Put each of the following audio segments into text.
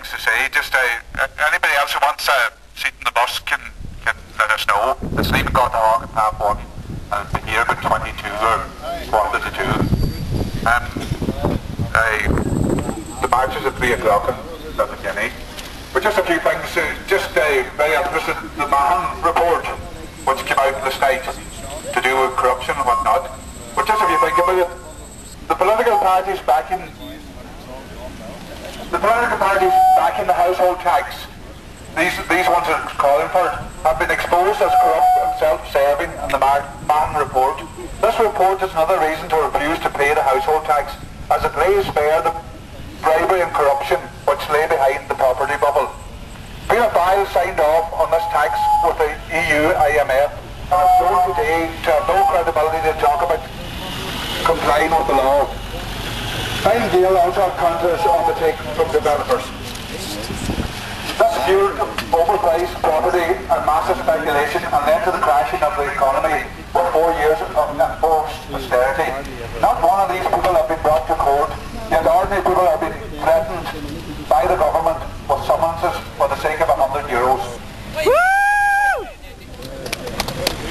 things to say. Just anybody else who wants a seat in the bus can let us know. It's even got to Hog at 1:30, and it's been here about 22 or 1:45. The march is at 3 o'clock in Letterkenny. But just a few things, just very interested, the Mahon report, which came out last night to do with corruption and whatnot. But just if you think about it, the political parties backing the household tax, these ones that are calling for it, have been exposed as corrupt and self-serving in the Mahon report. This report is another reason to refuse to pay the household tax, as it lays bare the bribery and corruption which lay behind the property bubble. Fianna Fáil signed off on this tax with the EU, IMF, and is shown today to have no credibility to talk about complying with the law. Fine deal also have contracts undertaken from developers. This fueled overpriced property and massive speculation and led to the crashing of the economy for 4 years of enforced austerity. Not one of these people have been brought to court, yet ordinary people have been threatened by the government with summonses for the sake of €100.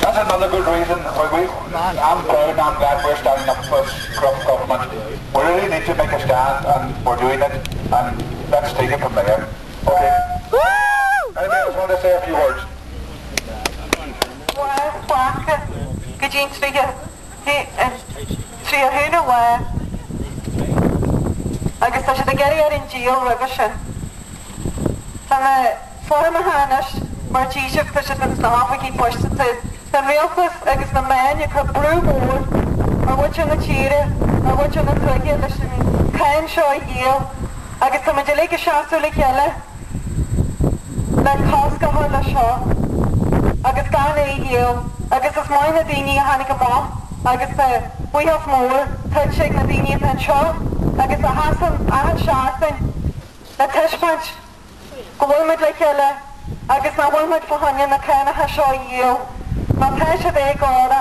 That's another good reason why I'm proud and I'm glad we're standing up for this corrupt government. We really need to make a stand, and we're doing it, and let's take it from there. Okay. Anybody else want to say a few words? Gaeilge tríar húna bhá agus tá sé a geirí in díal rubbe sin. Tá na forma hánas mar tíise puise na stáfaí poiste tá réaltas agus na maine chu brú mór ar bhaite na tíre ar bhaite na tuige leis caiim seo a díal agus tá de le seaú le ceile le cáscaá le seo agus gan é díal agus is máin na daoine a hánig go má agus buíoh mór tuid sé na daoine an seo agus a hasan ahan seaartain na tuispaint go bhfuilmid le ceile agus na bhfuilmid fahanne na céanathe seo díal na teis a bheith gáda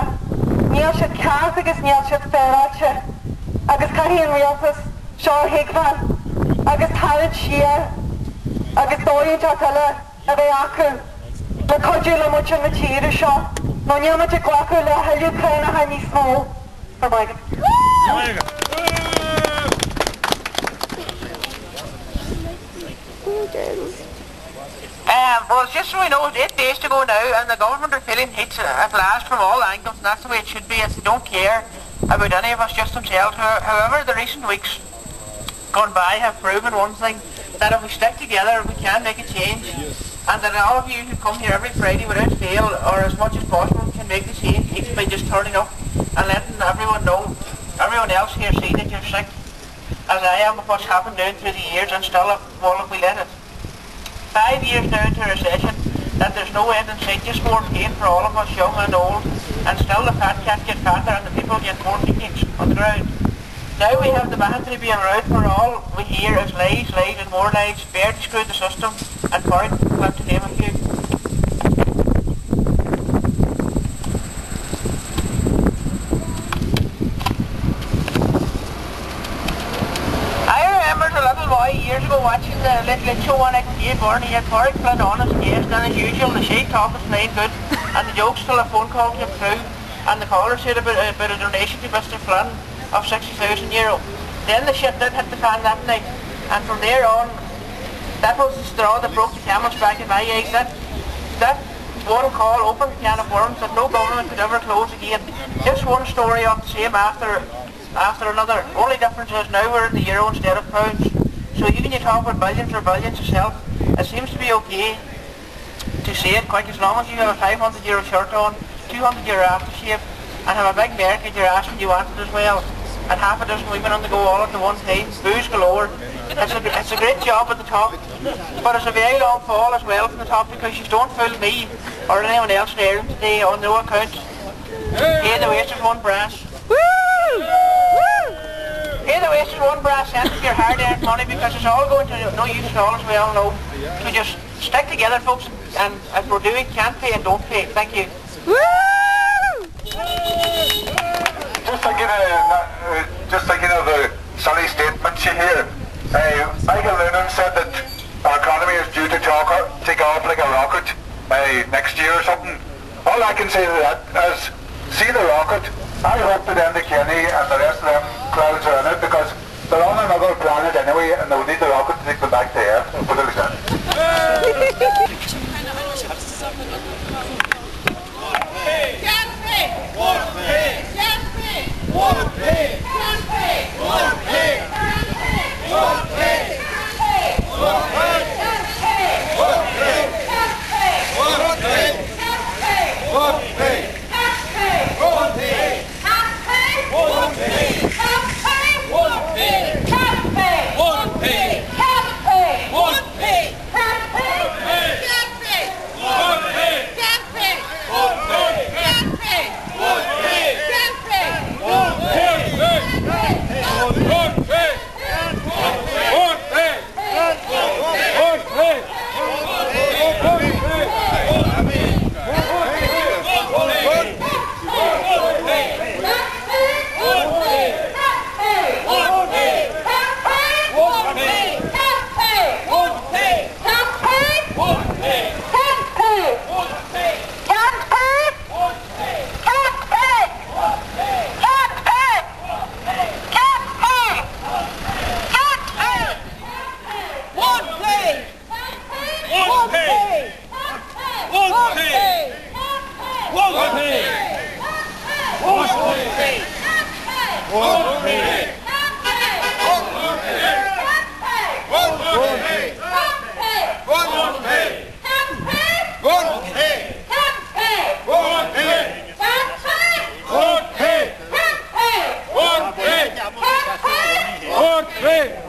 níl siad ceas agus níl siad féráte agus caihíon rialtas seo hiagfan agus talid siar agus dóid a tuile a bheith acu le codú le muid na tíre seo nó níomid a ghlacu le heiliú céanathe níos mó ar baigad. Well, just so we know, it's 8 days to go now, and the government are feeling hit at last from all angles, and that's the way it should be, as they don't care about any of us, just themselves. However, the recent weeks gone by have proven one thing, that if we stick together, we can make a change, and that all of you who come here every Friday without fail, or as much as possible, can make the change each by just turning up and letting everyone know, everyone else here see that you're sick, as I am of what's happened down through the years, and still if we let it. 5 years now into a recession, that there's no end in sight, just more pain for all of us, young and old, and still the fat cats get fatter and the people get more picnics on the ground. Now we have the Mahon Tribunal out where all we hear is lies, lies and more lies, fair to screw the system, and corrupt people, to name a few. Years ago watching the little show on XP Born, he had Corey Flynn on as a guest, and as usual the shade talk was playing good, and the jokes till a phone call came through, and the caller said about a donation to Mr. Flynn of €60,000. Then the shit did hit the fan that night, and from there on, that was the straw that broke the camel's back in my eyes. That one call opened a can of worms that no government could ever close again. Just one story of the same after another. Only difference is now we're in the euro instead of pounds. So even you talk about billions or billions yourself, it seems to be okay to say it quick as long as you have a €500 shirt on, €200 aftershave, and have a big merc in your ass when you want it as well, and half a dozen women on the go all at the one time, booze galore. It's a great job at the top, but it's a very long fall as well from the top, because you don't fool me or anyone else there today on no account. Pay the wasted one brass. Pay the wasted one brass cent of your hard-earned money, because it's all going to no use at all, as we all know. So just stick together, folks, and if we're doing can't pay and don't pay. Thank you. Just thinking of the silly statements you hear. Michael said that, or by next year or something. All I can say to that is, see the rocket. I hope that Letterkenny and the rest of them crowds are in it, because they're on another planet anyway, and they'll need the rocket to take them back to Earth. Put it like that. One pay!